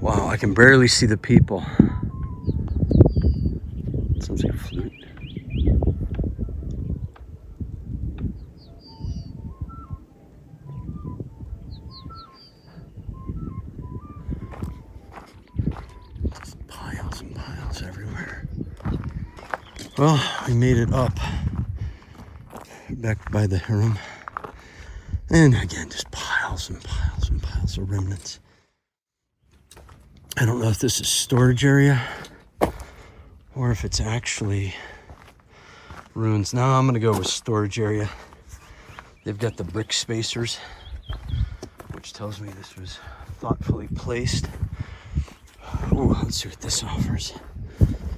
Wow, I can barely see the people. Sounds like a flute. Just piles and piles everywhere. Well, we made it up back by the harem. And again, just piles and piles and piles of remnants. I don't know if this is storage area or if it's actually ruins. Now I'm gonna go with storage area. They've got the brick spacers, which tells me this was thoughtfully placed. Ooh, let's see what this offers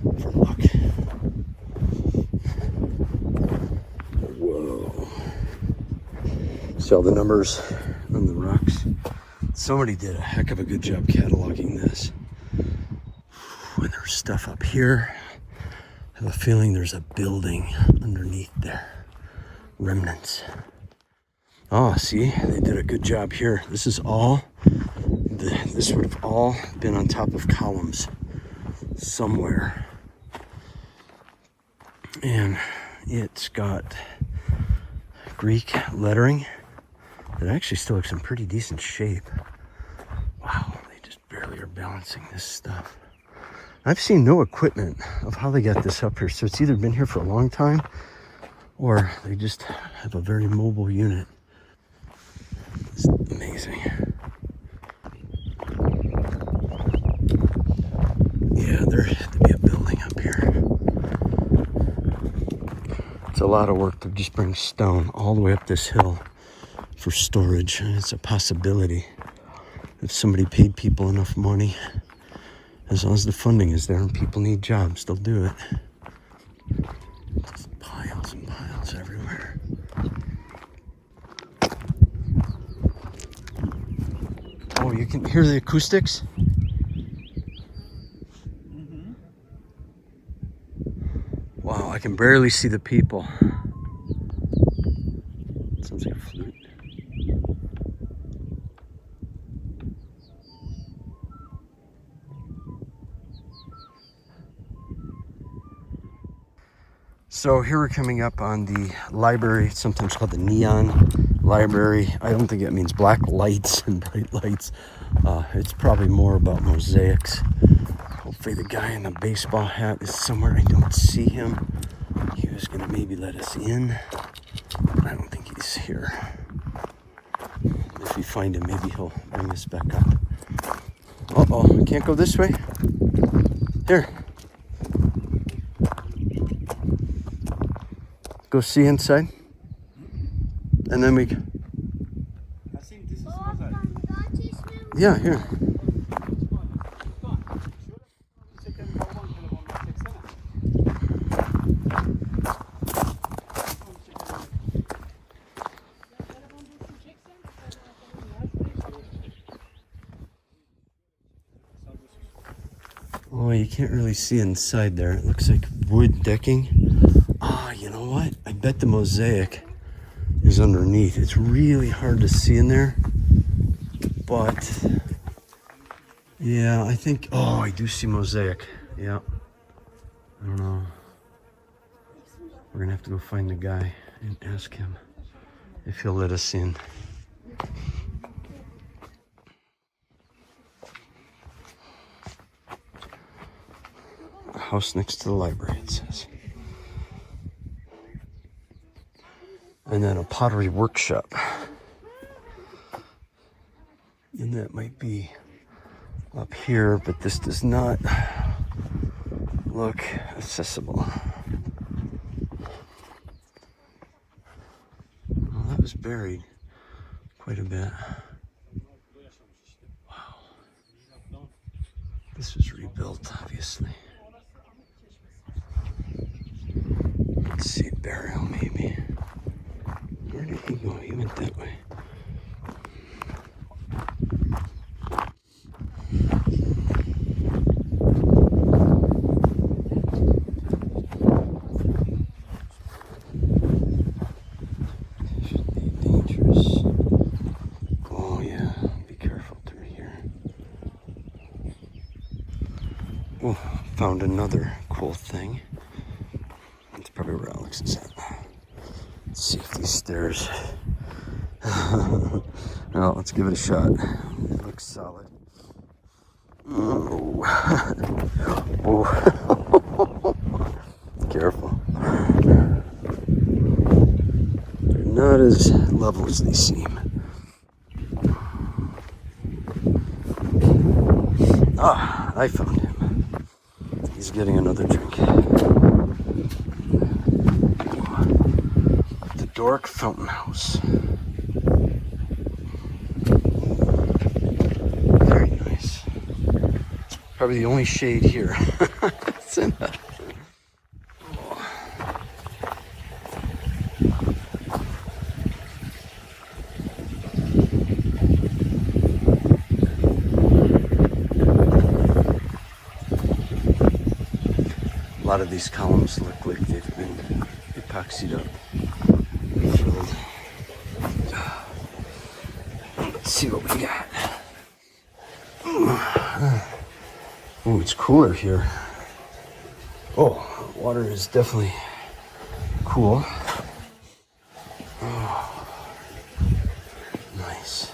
for luck. Whoa. See all the numbers on the rocks. Somebody did a heck of a good job cataloging this. When there's stuff up here, I have a feeling there's a building underneath there. Remnants. Oh, see, they did a good job here. This is all, this would have all been on top of columns somewhere. And it's got Greek lettering. It actually still looks in pretty decent shape. Wow, they just barely are balancing this stuff. I've seen no equipment of how they got this up here. So it's either been here for a long time or they just have a very mobile unit. It's amazing. Yeah, there had to be a building up here. It's a lot of work to just bring stone all the way up this hill for storage. It's a possibility if somebody paid people enough money. As long as the funding is there and people need jobs, they'll do it. Just piles and piles everywhere. Oh, you can hear the acoustics? Mm-hmm. Wow, I can barely see the people. Sounds like a flute. So here we're coming up on the library, sometimes called the Neon Library. I don't think it means black lights and bright lights. It's probably more about mosaics. Hopefully the guy in the baseball hat is somewhere. I don't see him. He was gonna maybe let us in. I don't think he's here. If we find him, maybe he'll bring us back up. Uh-oh, can't go this way? Here. Go see inside, and then we. I think this is Yeah, here. Oh, you can't really see inside there. It looks like wood decking. Ah, you know what? I bet the mosaic is underneath. It's really hard to see in there. But, yeah, I think... Oh, I do see mosaic. Yeah. I don't know. We're going to have to go find the guy and ask him if he'll let us in. A house next to the library, it says. And then a pottery workshop. And that might be up here, but this does not look accessible. Well, that was buried quite a bit. Wow. This was rebuilt, obviously. Let's see, burial maybe. Where did he go? He went that way. Should be dangerous. Oh yeah, be careful through here. Oh, found another cool thing. That's probably where Alex is at. Let's see if these stairs. Well, let's give it a shot. It looks solid. Oh. Oh. Careful. They're not as level as they seem. Ah, I found him. He's getting another drink. The Dork Fountain House. Very nice. Probably the only shade here. It's in that. A lot of these columns look like they've been epoxied up. Filled. Let's see what we got. Oh, it's cooler here. Oh, water is definitely cool. Oh, nice.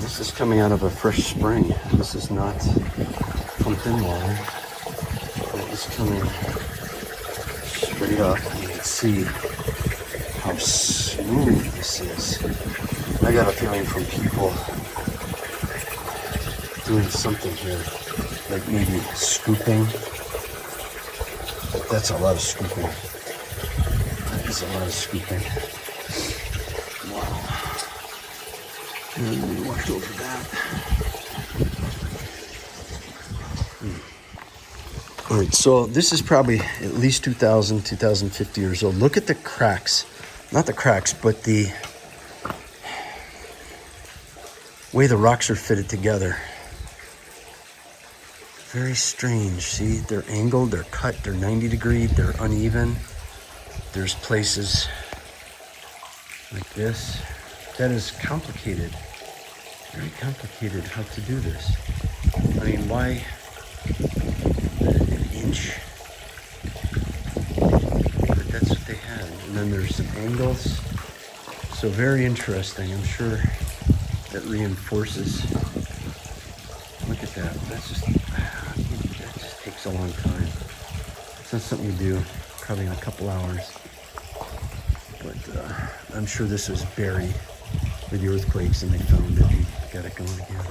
This is coming out of a fresh spring. This is not pumped-in water. It is coming straight up. You can see how smooth this is. I got a feeling from people doing something here, like maybe scooping. But that's a lot of scooping. That is a lot of scooping. Wow. And we walked over that. All right, so this is probably at least 2,000, 2,050 years old. Look at the cracks. Not the cracks, but the way the rocks are fitted together. Very strange. See, they're angled, they're cut, they're 90 degree, they're uneven. There's places like this. That is complicated. Very complicated how to do this. I mean, why an inch? But that's what they had. And then there's some angles. So very interesting. I'm sure that reinforces. Look at that. That just takes a long time. It's not something you do probably in a couple hours. But I'm sure this was buried with the earthquakes and they found it and got it going again.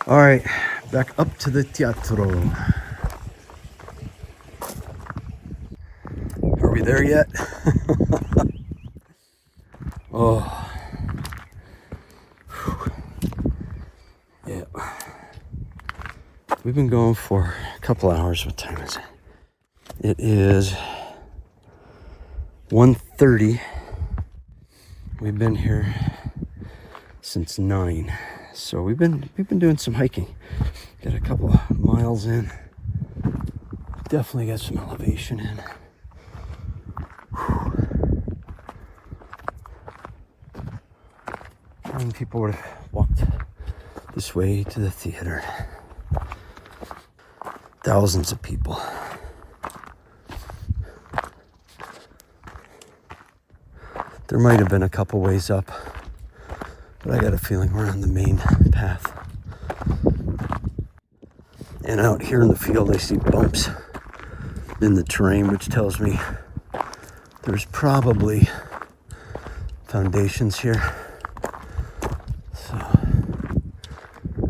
All right, back up to the teatro. Are we there yet? Oh. Yeah. We've been going for a couple hours. What time is it? It is 1:30. We've been here since 9. So we've been doing some hiking. Got a couple of miles in. Definitely got some elevation in. And people would have walked this way to the theater. Thousands of people. There might have been a couple ways up, but I got a feeling we're on the main path. And out here in the field, I see bumps in the terrain, which tells me there's probably foundations here. So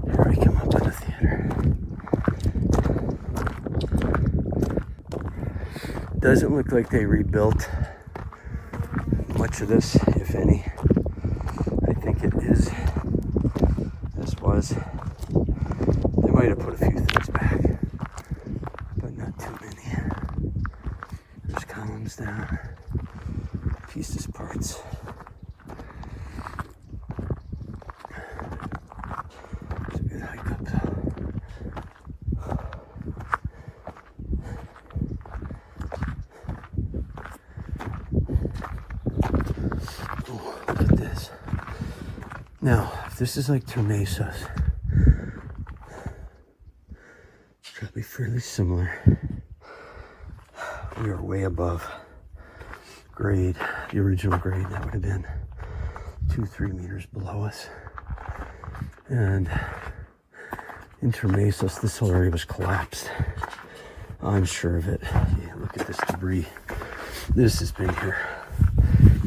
here we come up to the theater. Doesn't look like they rebuilt much of this, if any. I think it is. This was. They might have put a few things back, but not too many. There's columns down, pieces, parts. It's a good hike up. Oh, look at this. Now, if this is like terraced, it's probably fairly similar. We are way above grade, the original grade. That would have been 2-3 meters below us. And in terraced, this whole area was collapsed. I'm sure of it. Yeah, look at this debris. This has been here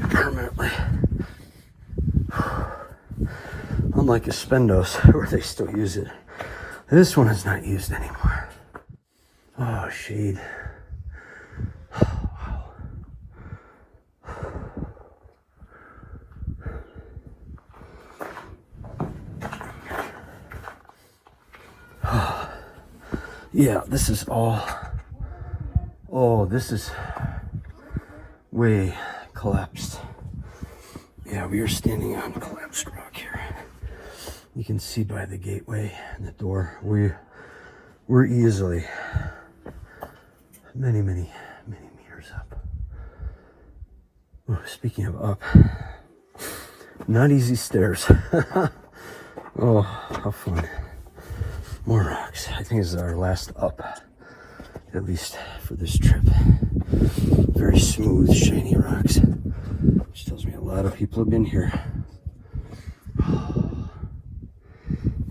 permanently. Unlike Aspendos, where they still use it, this one is not used anymore. Oh, shade. Wow. Yeah, this is all. Oh, this is way collapsed. Yeah, we are standing on collapsed rock here. You can see by the gateway and the door, we're easily many meters up. Oh, speaking of up, not easy stairs. Oh, how fun. More rocks. I think this is our last up, at least for this trip. Very smooth, shiny rocks, which tells me a lot of people have been here.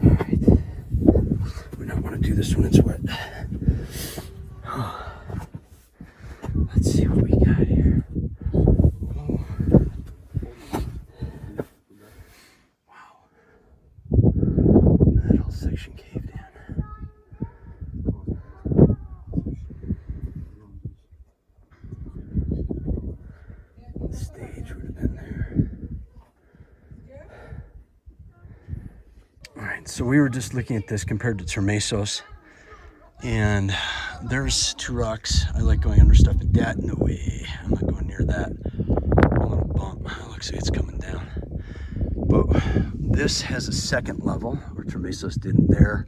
All right. We don't want to do this when it's wet. Let's see what we got here. Oh. Wow. That whole section caved in. The stage would have been there. All right, so we were just looking at this compared to terraced, and there's two rocks. I like going under stuff, but that, no way. I'm not going near that. A little bump. Looks like it's coming down. But this has a second level, where terraced didn't there.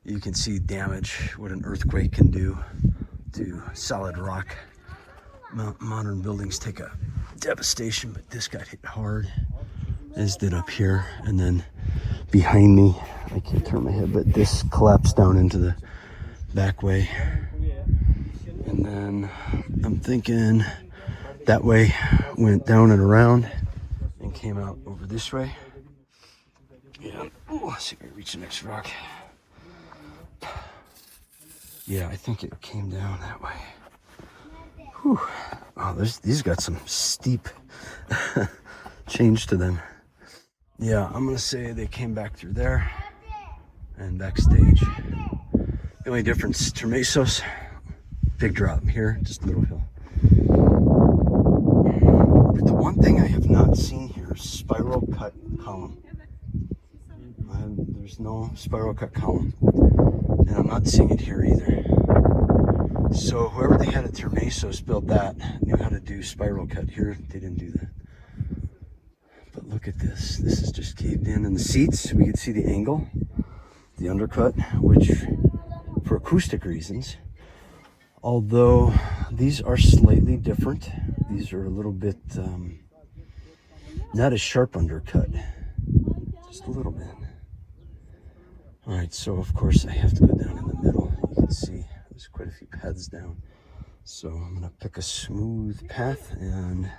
You can see damage, what an earthquake can do to solid rock. Modern buildings take a devastation, but this got hit hard, as did up here. And then behind me, I can't turn my head, but this collapsed down into the back way. And then I'm thinking that way went down and around and came out over this way. Yeah, let's see if I reach the next rock. Yeah, I think it came down that way. Whew. Oh, these got some steep change to them. Yeah, I'm gonna say they came back through there and backstage. The only difference, terraced, big drop here, just a little hill. But the one thing I have not seen here is spiral cut column. There's no spiral cut column, and I'm not seeing it here either. So whoever they had at terraced built that knew how to do spiral cut. Here they didn't do that. But look at this. This is just caved in. And the seats, we could see the angle, the undercut, which for acoustic reasons, although these are slightly different. These are a little bit, not a sharp undercut, just a little bit. All right, so of course I have to go down in the middle. You can see there's quite a few paths down. So I'm gonna pick a smooth path and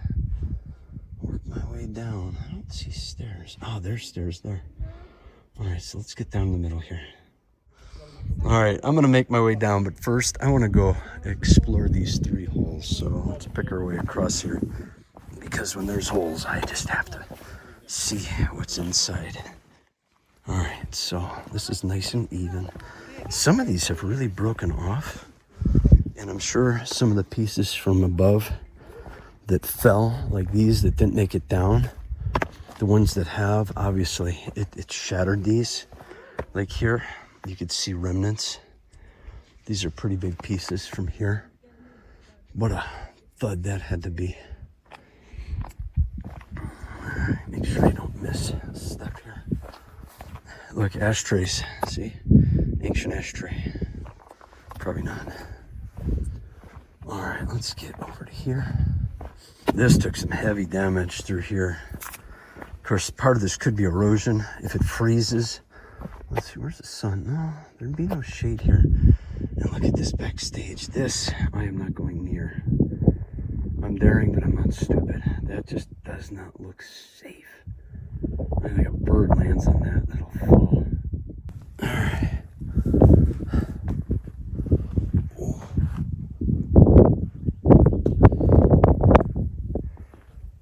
work my way down. I don't see stairs. Oh, there's stairs there. All right, so let's get down in the middle here. All right, I'm gonna make my way down, but first I wanna go explore these 3 holes. So let's pick our way across here, because when there's holes, I just have to see what's inside. All right, so this is nice and even. Some of these have really broken off, and I'm sure some of the pieces from above that fell, like these that didn't make it down, the ones that have, obviously it shattered these. Like here, you could see remnants. These are pretty big pieces from here. What a thud that had to be. Make sure you don't miss a step here. Look, ashtrays, see? Ancient ashtray. Probably not. All right, let's get over to here. This took some heavy damage through here. Of course, part of this could be erosion if it freezes. Let's see, where's the sun? No, there'd be no shade here. And look at this backstage. This I am not going near. I'm daring, but I'm not stupid. That just does not look safe. I think a bird lands on that, that'll fall. Alright.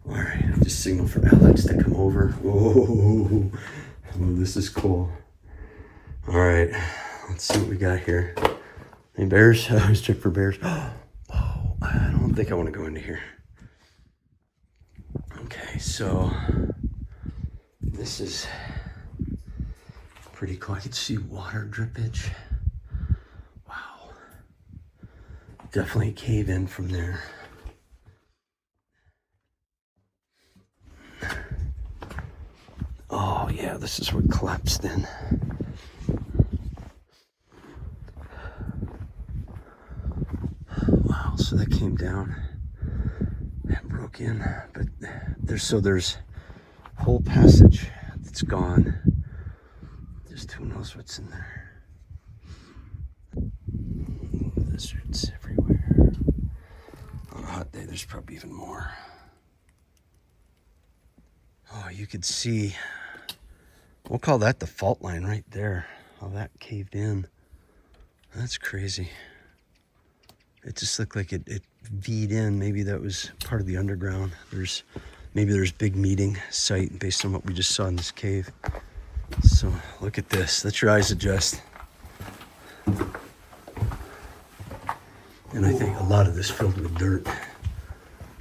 Alright, I just signaled for Alex to come over. Oh, this is cool. Alright, let's see what we got here. Any bears? I always check for bears. Oh, I don't think I want to go into here. Okay, so this is pretty cool. I can see water drippage. Wow. Definitely a cave in from there. Oh yeah, this is what collapsed in. Wow, so that came down and broke in, but there's whole passage that's gone. Just who knows what's in there. Lizards everywhere. On a hot day, there's probably even more. Oh, you could see, we'll call that the fault line right there. How that caved in. That's crazy. It just looked like it V'd in. Maybe that was part of the underground. Maybe there's big meeting site based on what we just saw in this cave. So look at this. Let your eyes adjust. And I think a lot of this filled with dirt.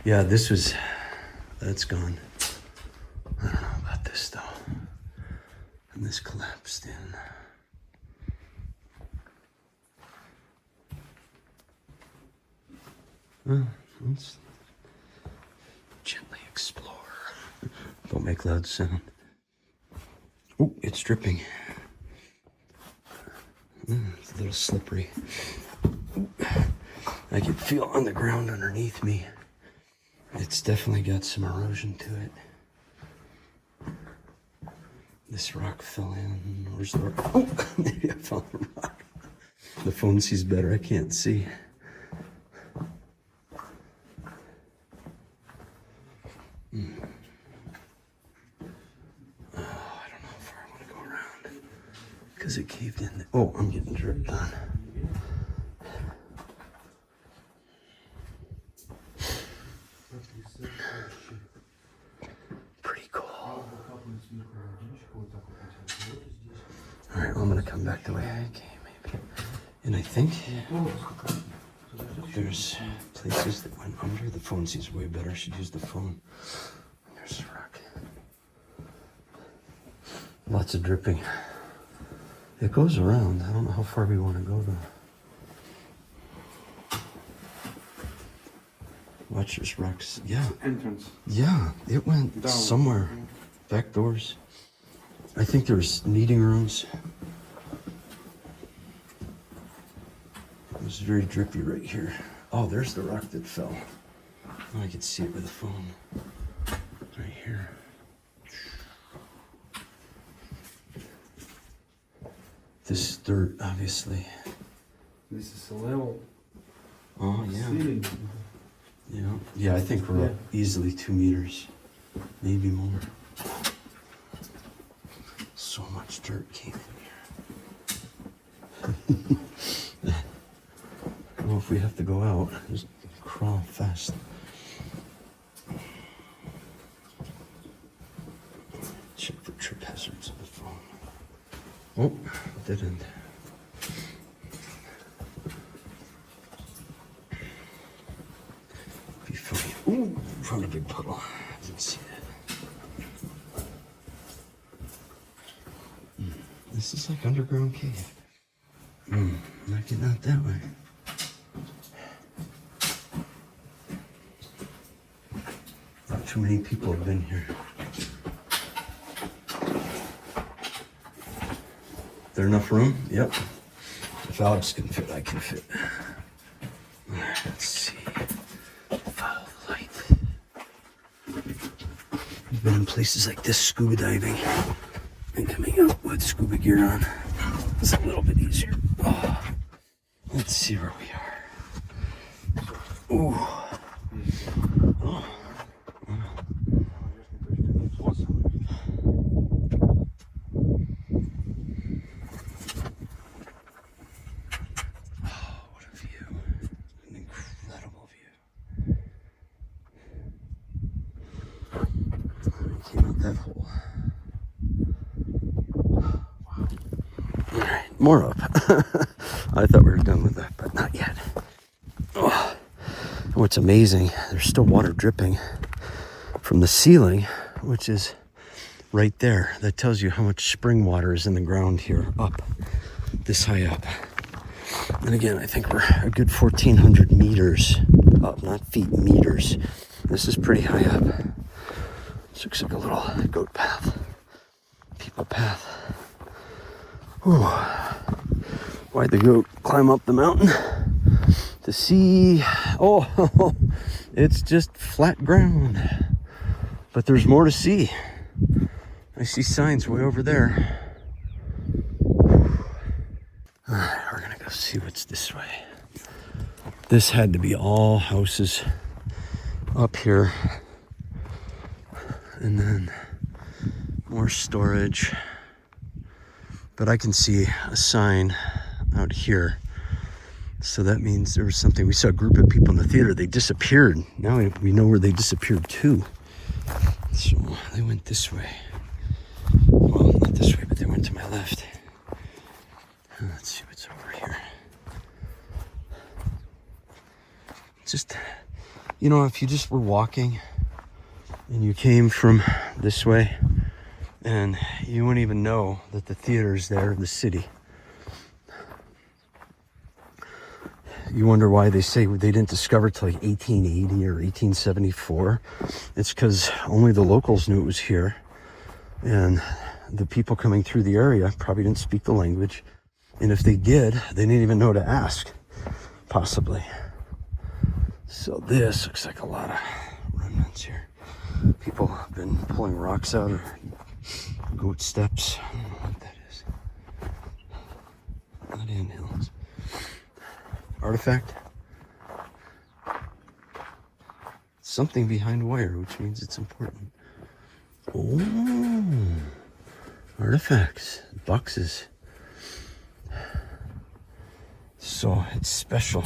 Yeah, that's gone. I don't know about this though. And this collapsed in. Well, let's gently explore. Don't make loud sound. Oh, it's dripping. It's a little slippery. I can feel on the ground underneath me. It's definitely got some erosion to it. This rock fell in. Where's the rock? Oh, maybe I found the rock. The phone sees better. I can't see. Because it caved in. Oh, I'm getting dripped on. Pretty cool. All right, well, I'm going to come back the way I came, maybe. And I think there's places that went under. The phone sees way better. I should use the phone. There's a rock. Lots of dripping. It goes around. I don't know how far we want to go though. Watch this rocks. Yeah. Entrance. Yeah, it went down somewhere. Back doors. I think there's meeting rooms. It was very drippy right here. Oh, there's the rock that fell. Oh, I can see it with the phone. Right here. This is dirt, obviously. This is a level. Oh, yeah. Ceiling. Yeah, I think we're up easily 2 meters, maybe more. So much dirt came in here. Well, if we have to go out, just crawl fast. Check for trip hazards on the phone. Oh, dead end. Be funny. Ooh, found a big puddle. I didn't see that. This is like underground cave. Not getting out that way. Not too many people have been here. There enough room? Yep. If Alex can fit, I can fit. Alright, let's see. Follow the light. I've been in places like this scuba diving and coming out with scuba gear on. It's a little bit easier. Oh, let's see where we are. Ooh. Oh. What a view. An incredible view. Came out that hole. Wow. Alright, more up. I thought we were done with that, but not yet. Oh. What's amazing, there's still water dripping from the ceiling, which is right there. That tells you how much spring water is in the ground here, up, this high up. And again, I think we're a good 1,400 meters up, not feet, meters. This is pretty high up. This looks like a little goat path, people path. Whew. Why'd the goat climb up the mountain? To see, oh, it's just flat ground. But there's more to see. I see signs way over there. All right, we're gonna go see what's this way. This had to be all houses up here. And then more storage. But I can see a sign out here. So that means there was something. We saw a group of people in the theater. They disappeared. Now we know where they disappeared to. So they went this way. Well, not this way, but they went to my left. Let's see what's over here. Just, you know, if you just were walking and you came from this way and you wouldn't even know that the theater's there in the city. You wonder why they say they didn't discover it till like 1880 or 1874. It's because only the locals knew it was here. And the people coming through the area probably didn't speak the language. And if they did, they didn't even know to ask, possibly. So this looks like a lot of remnants here. People have been pulling rocks out or goat steps. I don't know what that is. Not anthills. Artifact. Something behind wire, which means it's important. Oh, artifacts, boxes. So it's special.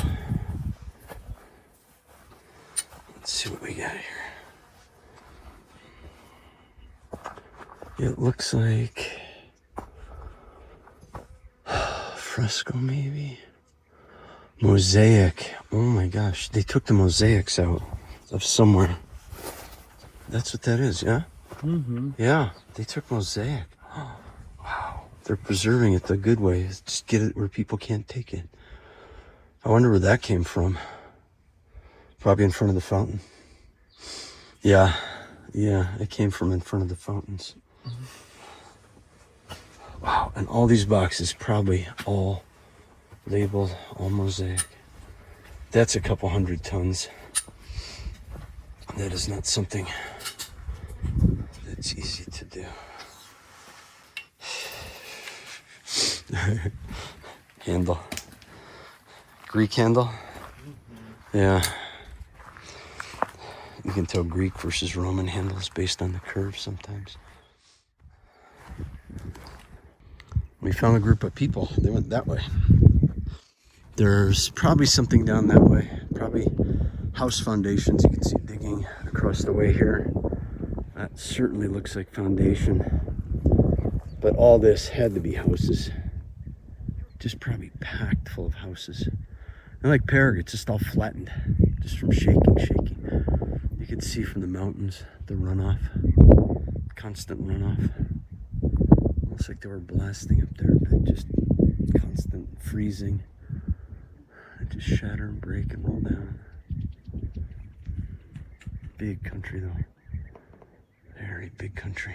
Let's see what we got here. It looks like fresco, maybe. Mosaic. Oh my gosh, they took the mosaics out of somewhere. That's what that is, yeah? Mm-hmm. Yeah, they took mosaic. Oh, wow, they're preserving it the good way. Just get it where people can't take it. I wonder where that came from. Probably in front of the fountain. Yeah, it came from in front of the fountains. Mm-hmm. Wow, and all these boxes probably all labeled, all mosaic. That's a couple 100 tons. That is not something that's easy to do. Handle. Greek handle? Yeah. You can tell Greek versus Roman handles based on the curve sometimes. We found a group of people. They went that way. There's probably something down that way. Probably house foundations. You can see digging across the way here. That certainly looks like foundation. But all this had to be houses. Just probably packed full of houses. And like Perig, it's just all flattened. Just from shaking. You can see from the mountains, the runoff. Constant runoff. Almost like they were blasting up there, but just constant freezing. It just shatter and break and roll down. Big country though. Very big country.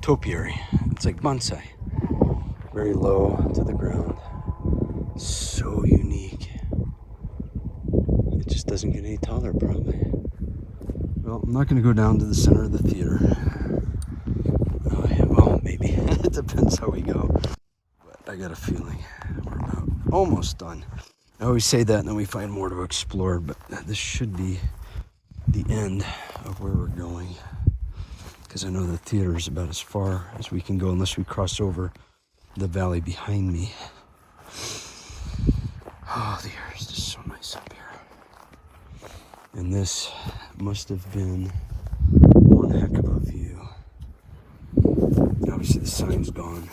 topiary. It's like bonsai. Very low to the ground. So unique. It just doesn't get any taller, probably. Well, I'm not going to go down to the center of the theater. Oh, yeah, well, maybe. It depends how we go. But I got a feeling we're about almost done. I always say that and then we find more to explore, but this should be the end of where we're going. Because I know the theater is about as far as we can go unless we cross over the valley behind me. Oh, the air is just so nice up here. And this must have been one heck of a view. Obviously the sign's gone.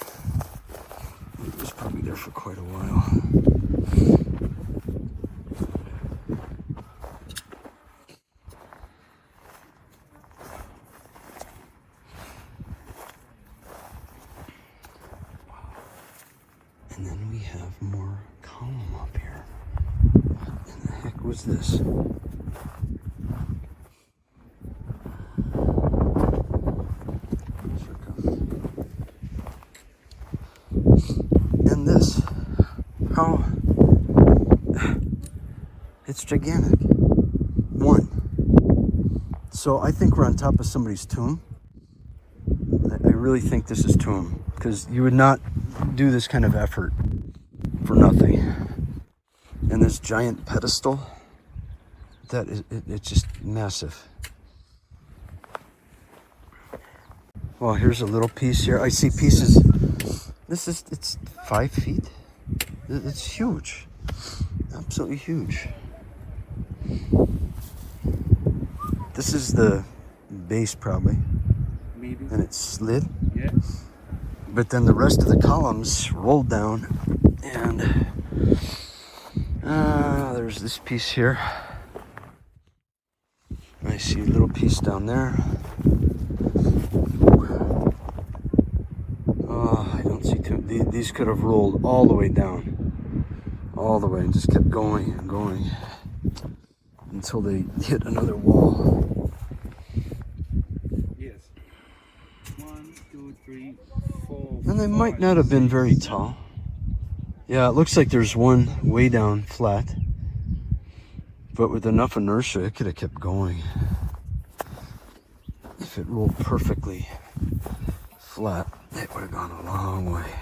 It was probably there for quite a while. And then we have more column up here. What in the heck was this? And this, how, it's gigantic. One. So I think we're on top of somebody's tomb. I really think this is tomb, because you would not do this kind of effort for nothing. And this giant pedestal, that is, it's just massive. Well, here's a little piece here. I see pieces. It's 5 feet. It's huge. Absolutely huge. This is the base probably. Maybe. And it's slid. Yeah. But then the rest of the columns rolled down, and there's this piece here. I see a little piece down there. Oh, I don't see too. These could have rolled all the way down, all the way, and just kept going and going until they hit another wall. Yes. 1, 2, 3, 4. And they might not have been very tall. Yeah, it looks like there's one way down flat. But with enough inertia, it could have kept going. If it rolled perfectly flat, it would have gone a long way.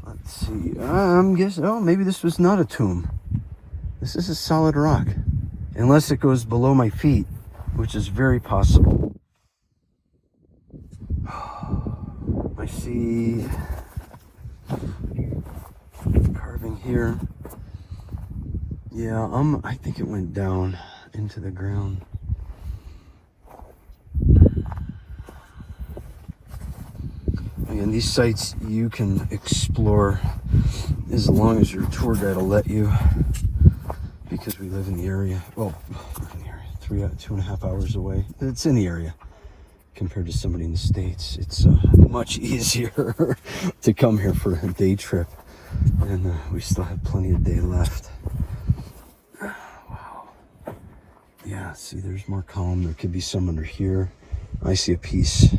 Let's see. I'm guessing, oh, maybe this was not a tomb. This is a solid rock. Unless it goes below my feet, which is very possible. I see carving here. Yeah, I think it went down into the ground. Again, these sites you can explore as long as your tour guide will let you, because we live in the area. Well, not in the area, 2.5 hours away. It's in the area. Compared to somebody in the States, it's much easier to come here for a day trip, and we still have plenty of day left. Wow. Yeah, see, there's more column. There could be some under here. I see a piece.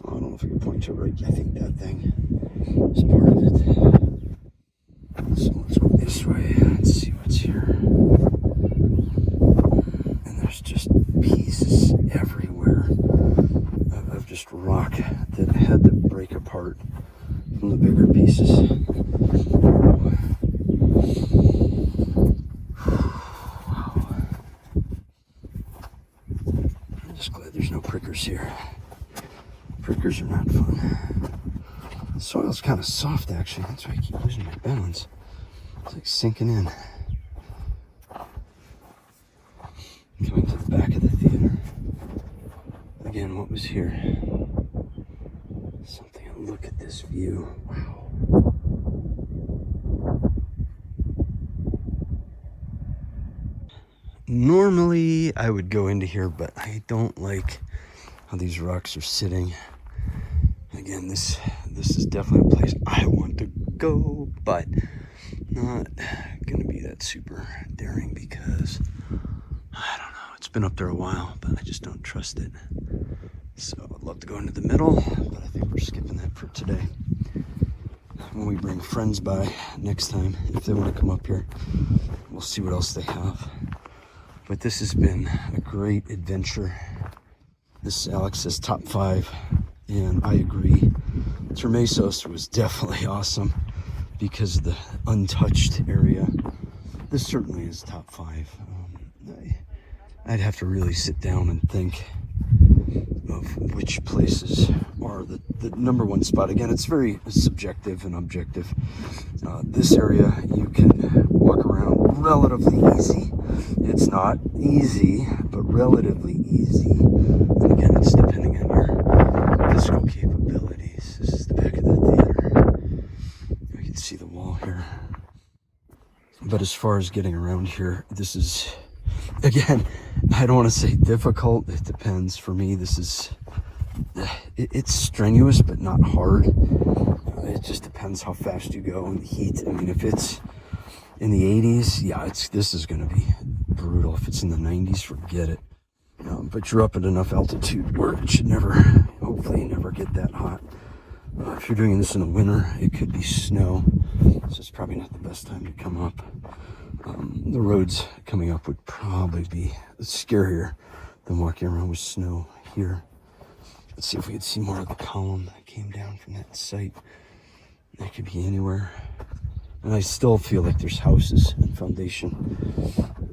I don't know if I can point to it right. I think that thing is part of it. So let's go this way. Let's see what's here. And there's just pieces everywhere of just rock that had to break apart from the bigger pieces. Wow. I'm just glad there's no prickers here. Prickers are not fun. The soil's kind of soft, actually. That's why I keep losing my balance. It's like sinking in. Coming to the back of the theater. Again, what was here? Something. Look at this view. Wow. Normally, I would go into here, but I don't like how these rocks are sitting. Again, this is definitely a place I want to go, but not gonna be that super daring because I don't know. It's been up there a while, but I just don't trust it. So love to go into the middle, but I think we're skipping that for today. When we bring friends by next time, if they want to come up here, we'll see what else they have. But this has been a great adventure. This Alex says top 5, and I agree. Terraced was definitely awesome because of the untouched area. This certainly is top 5. I'd have to really sit down and think of which places are the number one spot. Again, it's very subjective and objective. This area you can walk around relatively easy. It's not easy, but relatively easy. And again, it's depending on your physical capabilities. This is the back of the theater. You can see the wall here. But as far as getting around here, this is, again, I don't want to say difficult. It depends. For me, this is, it's strenuous, but not hard. It just depends how fast you go and the heat. I mean, if it's in the 80s, yeah, this is going to be brutal. If it's in the 90s, forget it. But you're up at enough altitude where it should never, hopefully never get that hot. If you're doing this in the winter, it could be snow. So it's probably not the best time to come up. The roads coming up would probably be scarier than walking around with snow here. Let's see if we could see more of the column that came down from that site. That could be anywhere. And I still feel like there's houses and foundation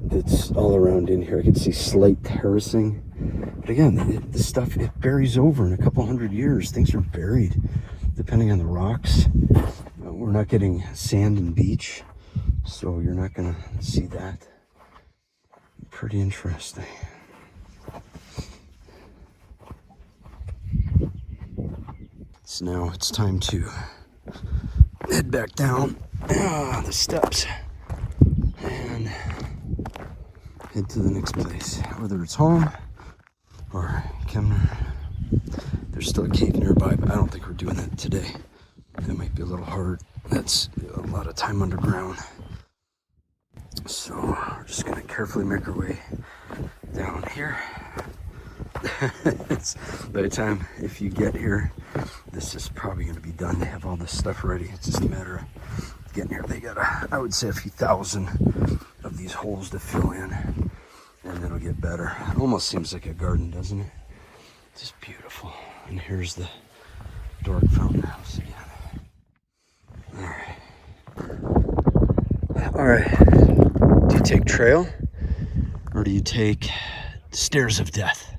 that's all around in here. I can see slight terracing. But again, the stuff, it buries over in a couple hundred years. Things are buried depending on the rocks. We're not getting sand and beach, so you're not going to see that. Pretty interesting. So now it's time to head back down the steps and head to the next place, whether it's home or Kemner. There's still a cave nearby, but I don't think we're doing that today. That might be a little hard. That's a lot of time underground. So we're just gonna carefully make our way down here. By the time, if you get here, this is probably gonna be done. They have all this stuff ready. It's just a matter of getting here. They got, I would say, a few thousand of these holes to fill in, and it'll get better. It almost seems like a garden, doesn't it? Just beautiful. And here's the Dork Fountain House again. All right. Do you take trail or do you take stairs of death?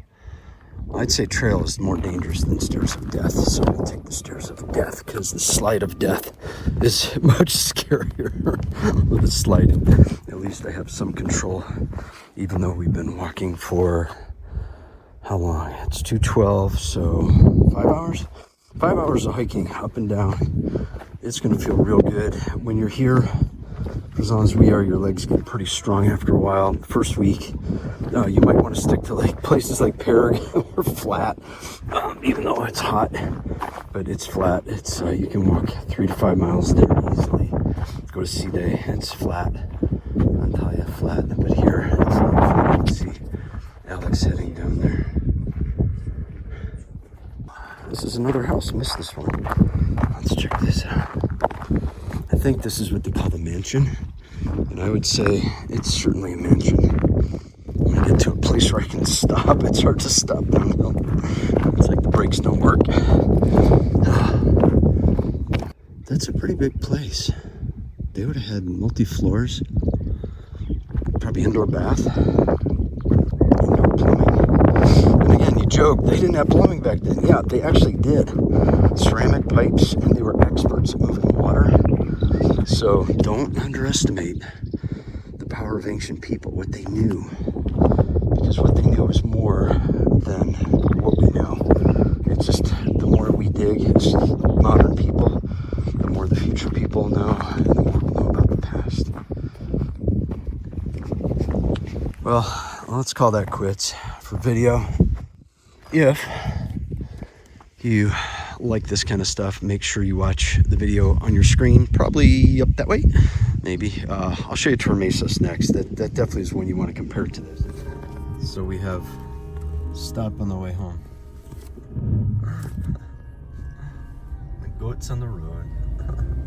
I'd say trail is more dangerous than stairs of death, so we'll take the stairs of death because the slide of death is much scarier with the sliding. At least I have some control, even though we've been walking for how long? It's 2:12, so 5 hours? 5 hours of hiking up and down. It's gonna feel real good. When you're here, for as long as we are, your legs get pretty strong after a while. The first week, you might want to stick to like places like Perg or flat, even though it's hot, but it's flat. It's you can walk 3 to 5 miles there easily. Go to Sea Day, it's flat. Antalya flat, but here it's not flat. You can see Alex heading down there. This is another house. I missed this one. Let's check this out. I think this is what they call the mansion, and I would say it's certainly a mansion. When I get to a place where I can stop, it's hard to stop downhill. It's like the brakes don't work. That's a pretty big place. They would have had multi-floors, probably indoor bath, indoor plumbing. And again, you joke, they didn't have plumbing back then. Yeah, they actually did. Ceramic pipes, and they were experts at moving water. So don't underestimate the power of ancient people, what they knew. Because what they knew is more than what we know. It's just the more we dig as modern people, the more the future people know, and the more we know about the past. Well, let's call that quits for video. If you like this kind of stuff, make sure you watch the video on your screen, probably up that way, maybe. I'll show you Terraced next. That definitely is one you want to compare to this. So we have stop on the way home. goats on the road.